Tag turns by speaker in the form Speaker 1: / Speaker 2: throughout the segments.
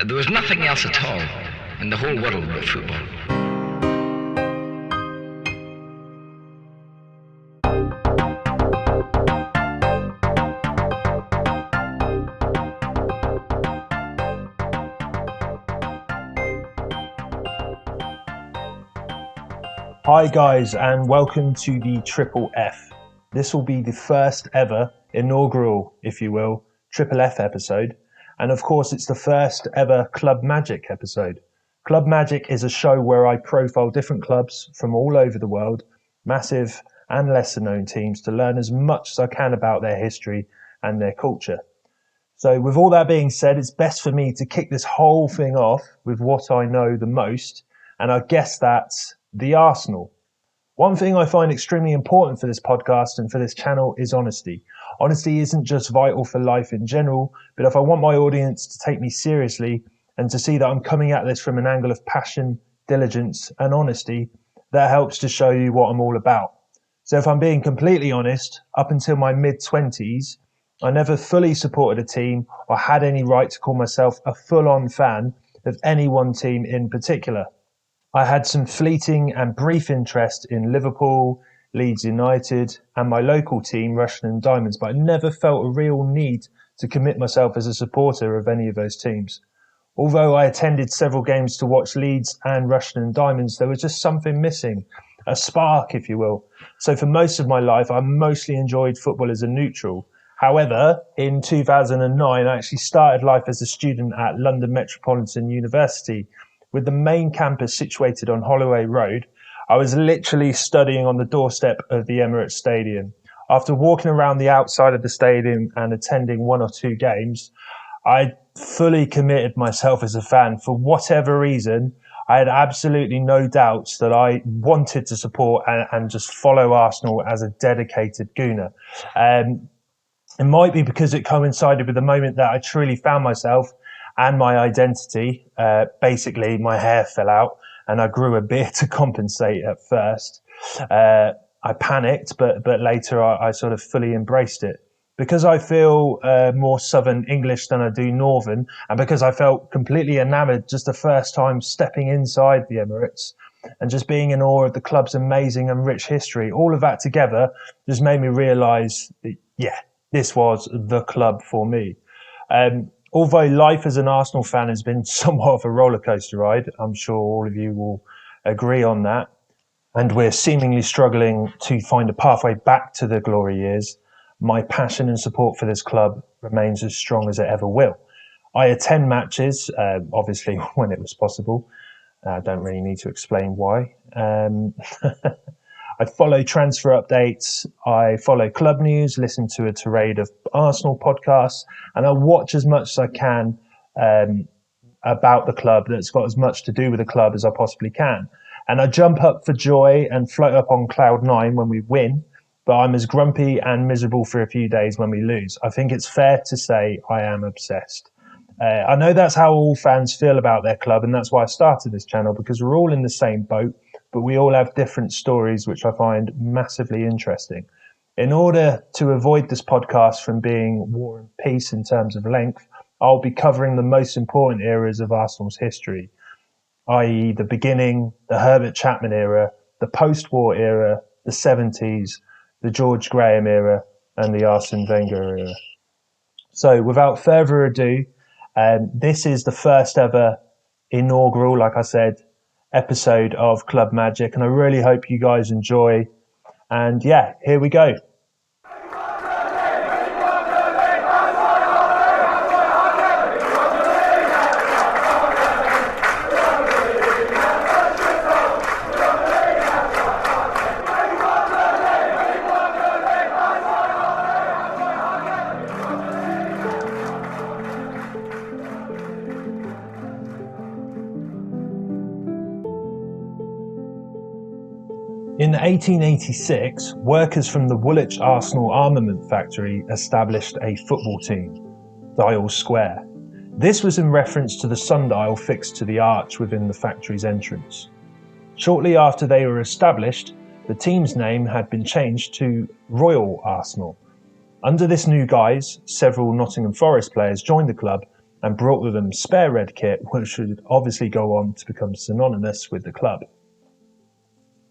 Speaker 1: There was nothing else at all in the whole world but football.
Speaker 2: Hi guys, and welcome to the Triple F. This will be the first ever inaugural, if you will, Triple F episode. And of course, it's the first ever Club Magic episode. Club Magic is a show where I profile different clubs from all over the world, massive and lesser known teams, to learn as much as I can about their history and their culture. So with all that being said, it's best for me to kick this whole thing off with what I know the most. And I guess that's the Arsenal. One thing I find extremely important for this podcast and for this channel is honesty. Honesty isn't just vital for life in general, but if I want my audience to take me seriously and to see that I'm coming at this from an angle of passion, diligence and honesty, that helps to show you what I'm all about. So if I'm being completely honest, up until my mid-20s, I never fully supported a team or had any right to call myself a full-on fan of any one team in particular. I had some fleeting and brief interest in Liverpool, Leeds United and my local team, Rushden Diamonds, but I never felt a real need to commit myself as a supporter of any of those teams. Although I attended several games to watch Leeds and Rushden Diamonds, there was just something missing, a spark, if you will. So for most of my life, I mostly enjoyed football as a neutral. However, in 2009, I actually started life as a student at London Metropolitan University, with the main campus situated on Holloway Road. I was literally studying on the doorstep of the Emirates Stadium. After walking around the outside of the stadium and attending one or two games, I fully committed myself as a fan. For whatever reason, I had absolutely no doubts that I wanted to support and just follow Arsenal as a dedicated gooner. It might be because it coincided with the moment that I truly found myself and my identity. Basically, my hair fell out and I grew a beard to compensate at first. I panicked, but later I sort of fully embraced it. Because I feel more Southern English than I do Northern, and because I felt completely enamoured just the first time stepping inside the Emirates and just being in awe of the club's amazing and rich history, all of that together just made me realise that, this was the club for me. Although life as an Arsenal fan has been somewhat of a rollercoaster ride, I'm sure all of you will agree on that, and we're seemingly struggling to find a pathway back to the glory years, my passion and support for this club remains as strong as it ever will. I attend matches, obviously when it was possible. I don't really need to explain why. I follow transfer updates, I follow club news, listen to a tirade of Arsenal podcasts, and I watch as much as I can about the club that's got as much to do with the club as I possibly can. And I jump up for joy and float up on cloud nine when we win, but I'm as grumpy and miserable for a few days when we lose. I think it's fair to say I am obsessed. I know that's how all fans feel about their club, and that's why I started this channel, because we're all in the same boat, but we all have different stories, which I find massively interesting. In order to avoid this podcast from being War and Peace in terms of length, I'll be covering the most important eras of Arsenal's history, i.e. the beginning, the Herbert Chapman era, the post-war era, the 70s, the George Graham era, and the Arsene Wenger era. So without further ado, this is the first ever inaugural, like I said, episode of Club Magic, and I really hope you guys enjoy. And yeah, here we go. In 1886, workers from the Woolwich Arsenal armament factory established a football team, Dial Square. This was in reference to the sundial fixed to the arch within the factory's entrance. Shortly after they were established, the team's name had been changed to Royal Arsenal. Under this new guise, several Nottingham Forest players joined the club, and brought with them spare red kit, which would obviously go on to become synonymous with the club.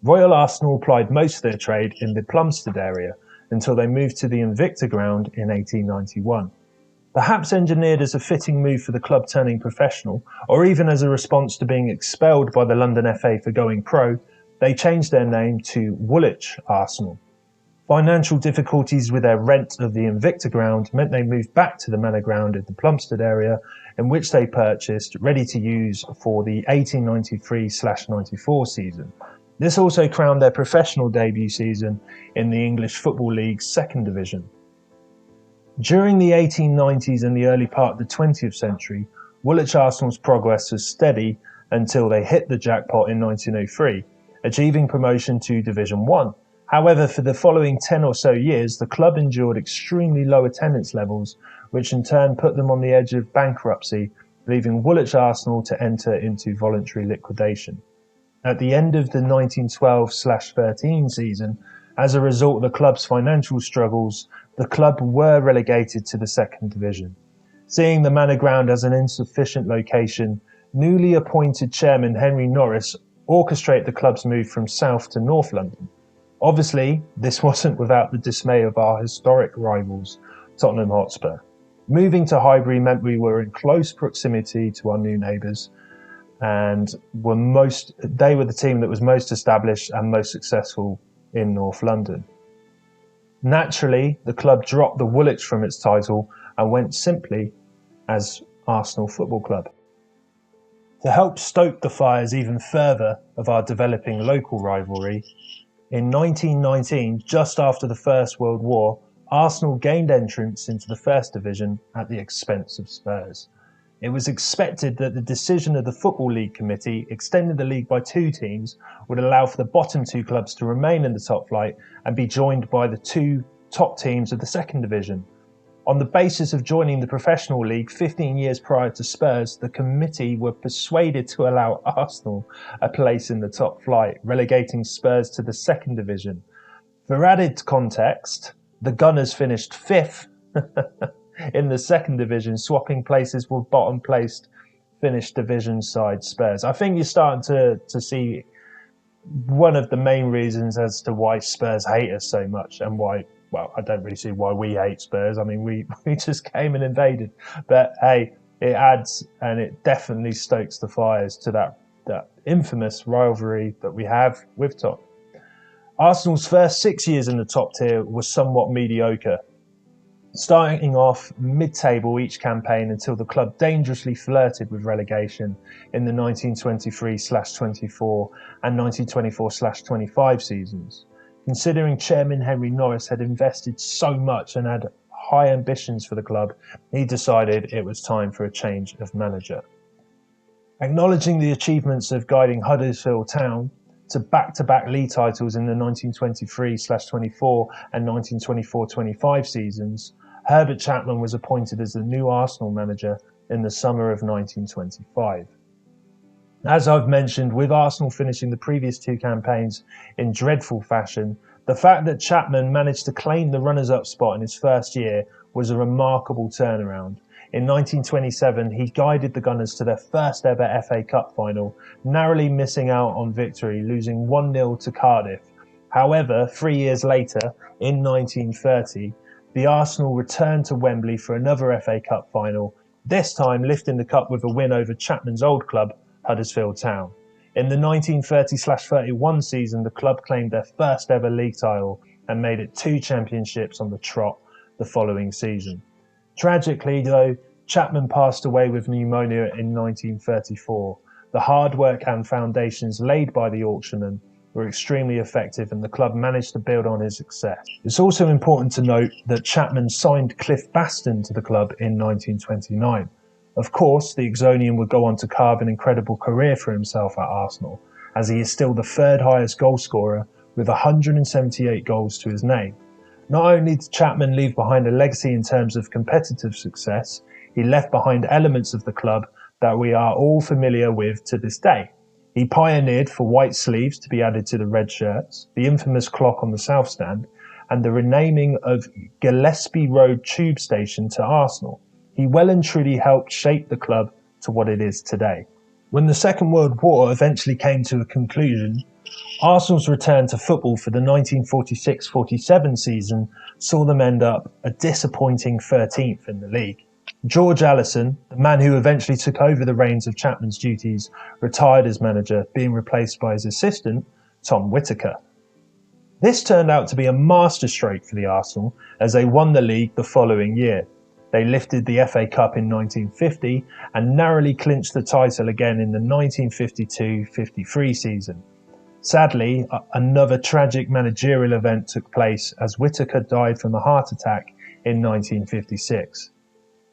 Speaker 2: Royal Arsenal plied most of their trade in the Plumstead area until they moved to the Invicta ground in 1891. Perhaps engineered as a fitting move for the club turning professional, or even as a response to being expelled by the London FA for going pro, they changed their name to Woolwich Arsenal. Financial difficulties with their rent of the Invicta ground meant they moved back to the Manor ground in the Plumstead area, in which they purchased ready to use for the 1893/94 season. This also crowned their professional debut season in the English Football League's second division. During the 1890s and the early part of the 20th century, Woolwich Arsenal's progress was steady until they hit the jackpot in 1903, achieving promotion to Division 1. However, for the following 10 or so years, the club endured extremely low attendance levels, which in turn put them on the edge of bankruptcy, leaving Woolwich Arsenal to enter into voluntary liquidation. At the end of the 1912/13 season, as a result of the club's financial struggles, the club were relegated to the second division. Seeing the Manor ground as an insufficient location, newly appointed chairman Henry Norris orchestrated the club's move from South to North London. Obviously, this wasn't without the dismay of our historic rivals, Tottenham Hotspur. Moving to Highbury meant we were in close proximity to our new neighbours, and they were the team that was most established and most successful in North London. Naturally, the club dropped the Woolwich from its title and went simply as Arsenal Football Club. To help stoke the fires even further of our developing local rivalry, in 1919, just after the First World War, Arsenal gained entrance into the First Division at the expense of Spurs. It was expected that the decision of the Football League Committee, extending the league by 2 teams, would allow for the bottom 2 clubs to remain in the top flight and be joined by the 2 top teams of the second division. On the basis of joining the professional league 15 years prior to Spurs, the committee were persuaded to allow Arsenal a place in the top flight, relegating Spurs to the second division. For added context, the Gunners finished 5th in the second division, swapping places with bottom placed Finnish division side Spurs. I think you're starting to see one of the main reasons as to why Spurs hate us so much, and why, well, I don't really see why we hate Spurs. I mean, we just came and invaded. But hey, it adds, and it definitely stokes the fires to that infamous rivalry that we have with Tottenham. Arsenal's first 6 years in the top tier was somewhat mediocre, starting off mid-table each campaign until the club dangerously flirted with relegation in the 1923/24 and 1924/25 seasons. Considering Chairman Henry Norris had invested so much and had high ambitions for the club, he decided it was time for a change of manager. Acknowledging the achievements of guiding Huddersfield Town to back-to-back league titles in the 1923/24 and 1924/25 seasons, Herbert Chapman was appointed as the new Arsenal manager in the summer of 1925. As I've mentioned, with Arsenal finishing the previous 2 campaigns in dreadful fashion, the fact that Chapman managed to claim the runners-up spot in his first year was a remarkable turnaround. In 1927, he guided the Gunners to their first ever FA Cup final, narrowly missing out on victory, losing 1-0 to Cardiff. However, 3 years later, in 1930, the Arsenal returned to Wembley for another FA Cup final, this time lifting the cup with a win over Chapman's old club, Huddersfield Town. In the 1930/31 season, the club claimed their first ever league title and made it 2 championships on the trot the following season. Tragically, though, Chapman passed away with pneumonia in 1934. The hard work and foundations laid by the auctionman were extremely effective, and the club managed to build on his success. It's also important to note that Chapman signed Cliff Baston to the club in 1929. Of course, the Exonian would go on to carve an incredible career for himself at Arsenal, as he is still the 3rd highest goal scorer with 178 goals to his name. Not only did Chapman leave behind a legacy in terms of competitive success, he left behind elements of the club that we are all familiar with to this day. He pioneered for white sleeves to be added to the red shirts, the infamous clock on the South Stand, and the renaming of Gillespie Road Tube Station to Arsenal. he well and truly helped shape the club to what it is today. When the Second World War eventually came to a conclusion, Arsenal's return to football for the 1946-47 season saw them end up a disappointing 13th in the league. George Allison, the man who eventually took over the reins of Chapman's duties, retired as manager, being replaced by his assistant, Tom Whittaker. This turned out to be a masterstroke for the Arsenal as they won the league the following year. They lifted the FA Cup in 1950 and narrowly clinched the title again in the 1952-53 season. Sadly, another tragic managerial event took place as Whittaker died from a heart attack in 1956.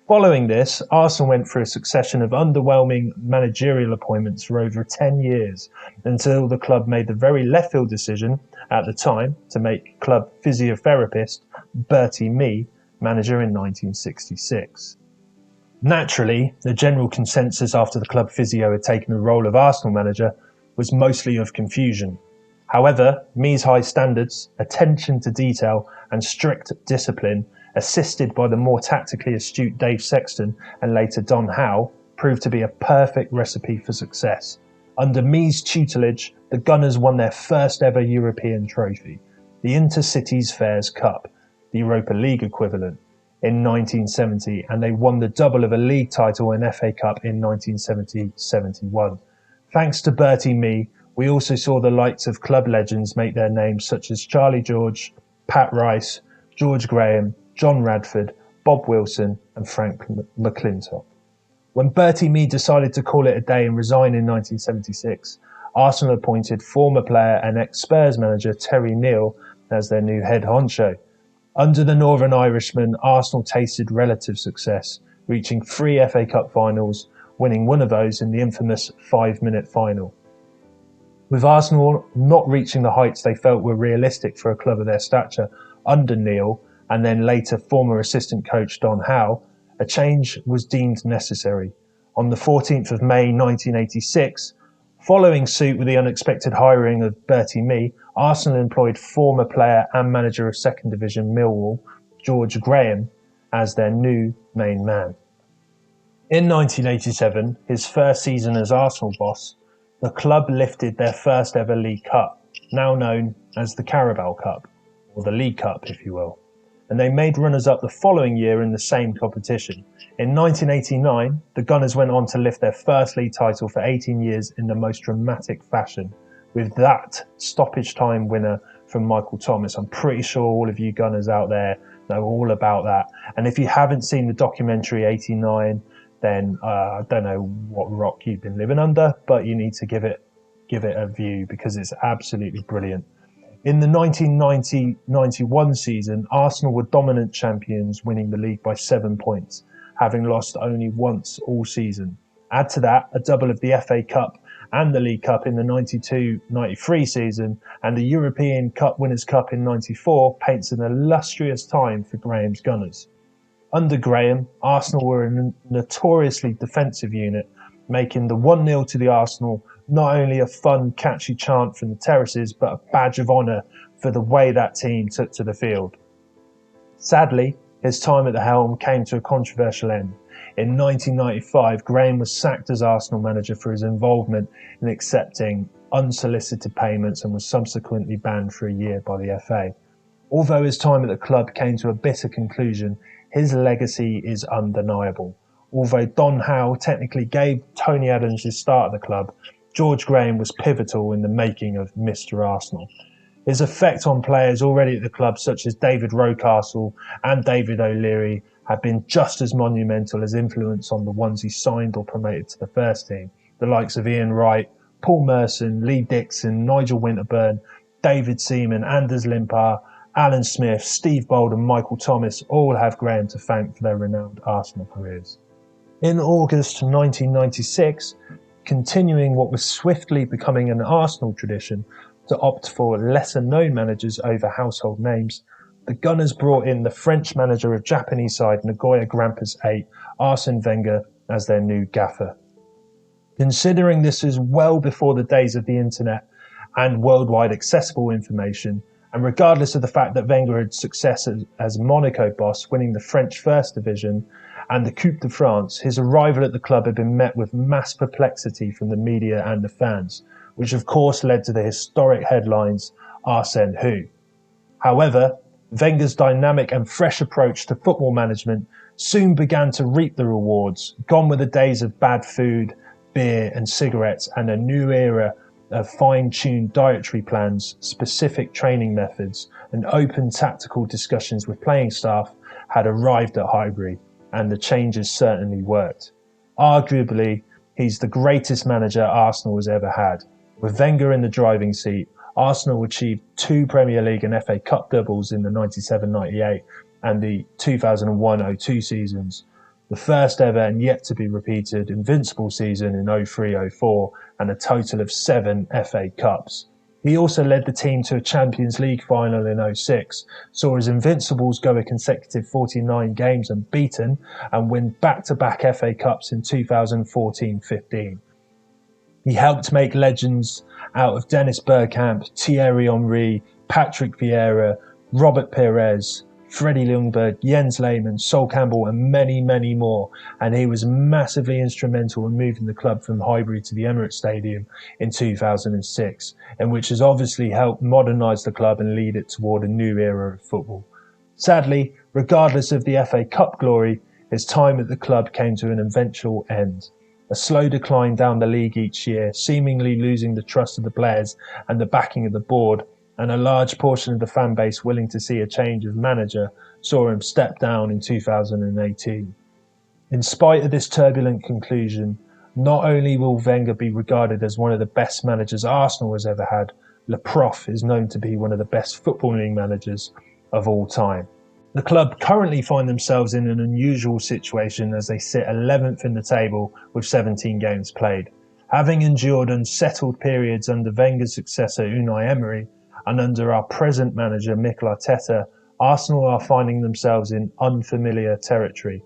Speaker 2: Following this, Arsenal went through a succession of underwhelming managerial appointments for over 10 years until the club made the very left field decision at the time to make club physiotherapist Bertie Mee manager in 1966. Naturally, the general consensus after the club physio had taken the role of Arsenal manager was mostly of confusion. However, Mee's high standards, attention to detail and strict discipline, assisted by the more tactically astute Dave Sexton and later Don Howe, proved to be a perfect recipe for success. Under Mee's tutelage, the Gunners won their first ever European trophy, the Intercities Fairs Cup, the Europa League equivalent, in 1970, and they won the double of a league title and FA Cup in 1970-71. Thanks to Bertie Mee, we also saw the likes of club legends make their names such as Charlie George, Pat Rice, George Graham, John Radford, Bob Wilson and Frank McClintock. When Bertie Mee decided to call it a day and resign in 1976, Arsenal appointed former player and ex-Spurs manager Terry Neill as their new head honcho. Under the Northern Irishman, Arsenal tasted relative success, reaching 3 FA Cup finals, winning one of those in the infamous 5-minute final. With Arsenal not reaching the heights they felt were realistic for a club of their stature under Neill, and then later former assistant coach Don Howe, a change was deemed necessary. On the 14th of May 1986, following suit with the unexpected hiring of Bertie Mee, Arsenal employed former player and manager of Second Division Millwall, George Graham, as their new main man. In 1987, his first season as Arsenal boss, the club lifted their first ever League Cup, now known as the Carabao Cup, or the League Cup if you will, and they made runners-up the following year in the same competition. In 1989, the Gunners went on to lift their first league title for 18 years in the most dramatic fashion, with that stoppage time winner from Michael Thomas. I'm pretty sure all of you Gunners out there know all about that. And if you haven't seen the documentary 89, then I don't know what rock you've been living under, but you need to give it a view because it's absolutely brilliant. In the 1990-91 season, Arsenal were dominant champions, winning the league by 7 points, having lost only once all season. Add to that a double of the FA Cup and the League Cup in the 92-93 season, and the European Cup Winners' Cup in 94 paints an illustrious time for Graham's Gunners. Under Graham, Arsenal were a notoriously defensive unit, making the 1-0 to the Arsenal not only a fun, catchy chant from the terraces, but a badge of honour for the way that team took to the field. Sadly, his time at the helm came to a controversial end. In 1995, Graham was sacked as Arsenal manager for his involvement in accepting unsolicited payments and was subsequently banned for a year by the FA. Although his time at the club came to a bitter conclusion, his legacy is undeniable. Although Don Howe technically gave Tony Adams his start at the club, George Graham was pivotal in the making of Mr. Arsenal. His effect on players already at the club, such as David Rocastle and David O'Leary, had been just as monumental as influence on the ones he signed or promoted to the first team. The likes of Ian Wright, Paul Merson, Lee Dixon, Nigel Winterburn, David Seaman, Anders Limpar, Alan Smith, Steve Bold and Michael Thomas all have Graham to thank for their renowned Arsenal careers. In August 1996, continuing what was swiftly becoming an Arsenal tradition to opt for lesser-known managers over household names, the Gunners brought in the French manager of Japanese side Nagoya Grampus 8, Arsene Wenger, as their new gaffer. Considering this is well before the days of the internet and worldwide accessible information, and regardless of the fact that Wenger had success as Monaco boss, winning the French First Division, and the Coupe de France, his arrival at the club had been met with mass perplexity from the media and the fans, which of course led to the historic headlines, Arsene Who. However, Wenger's dynamic and fresh approach to football management soon began to reap the rewards. Gone were the days of bad food, beer and cigarettes, and a new era of fine-tuned dietary plans, specific training methods, and open tactical discussions with playing staff had arrived at Highbury, and the changes certainly worked. Arguably, he's the greatest manager Arsenal has ever had. With Wenger in the driving seat, Arsenal achieved 2 Premier League and FA Cup doubles in the 97-98 and the 2001-02 seasons, the first ever and yet to be repeated invincible season in 03-04, and a total of 7 FA Cups. He also led the team to a Champions League final in 06, saw his Invincibles go a consecutive 49 games unbeaten, and win back-to-back FA Cups in 2014-15. He helped make legends out of Dennis Bergkamp, Thierry Henry, Patrick Vieira, Robert Pires, Freddie Ljungberg, Jens Lehmann, Sol Campbell and many, many more, and he was massively instrumental in moving the club from Highbury to the Emirates Stadium in 2006, and which has obviously helped modernise the club and lead it toward a new era of football. Sadly, regardless of the FA Cup glory, his time at the club came to an eventual end. A slow decline down the league each year, seemingly losing the trust of the players and the backing of the board, and a large portion of the fan base willing to see a change of manager saw him step down in 2018. In spite of this turbulent conclusion, not only will Wenger be regarded as one of the best managers Arsenal has ever had, Le Prof is known to be one of the best footballing managers of all time. The club currently find themselves in an unusual situation as they sit 11th in the table with 17 games played. Having endured unsettled periods under Wenger's successor Unai Emery, and under our present manager Mikel Arteta, Arsenal are finding themselves in unfamiliar territory.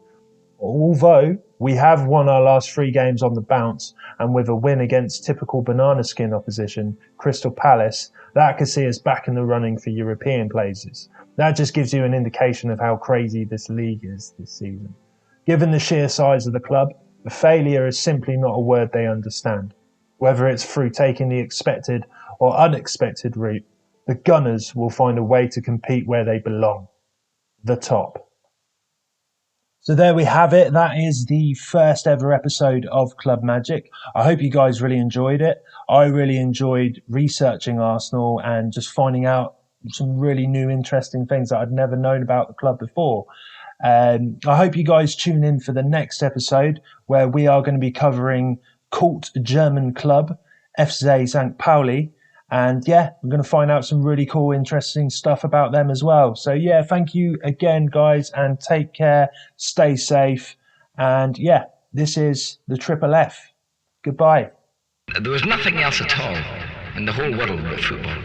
Speaker 2: Although we have won our last 3 games on the bounce, and with a win against typical banana skin opposition, Crystal Palace, that could see us back in the running for European places. That just gives you an indication of how crazy this league is this season. Given the sheer size of the club, a failure is simply not a word they understand. Whether it's through taking the expected or unexpected route, the Gunners will find a way to compete where they belong, the top. So there we have it. That is the first ever episode of Club Magic. I hope you guys really enjoyed it. I really enjoyed researching Arsenal and just finding out some really new, interesting things that I'd never known about the club before. I hope you guys tune in for the next episode, where we are going to be covering cult German club FC St. Pauli. And yeah, we're going to find out some really cool, interesting stuff about them as well. So yeah, thank you again, guys, and take care. Stay safe. And yeah, this is the Triple F. Goodbye.
Speaker 1: There was nothing else at all in the whole world but football.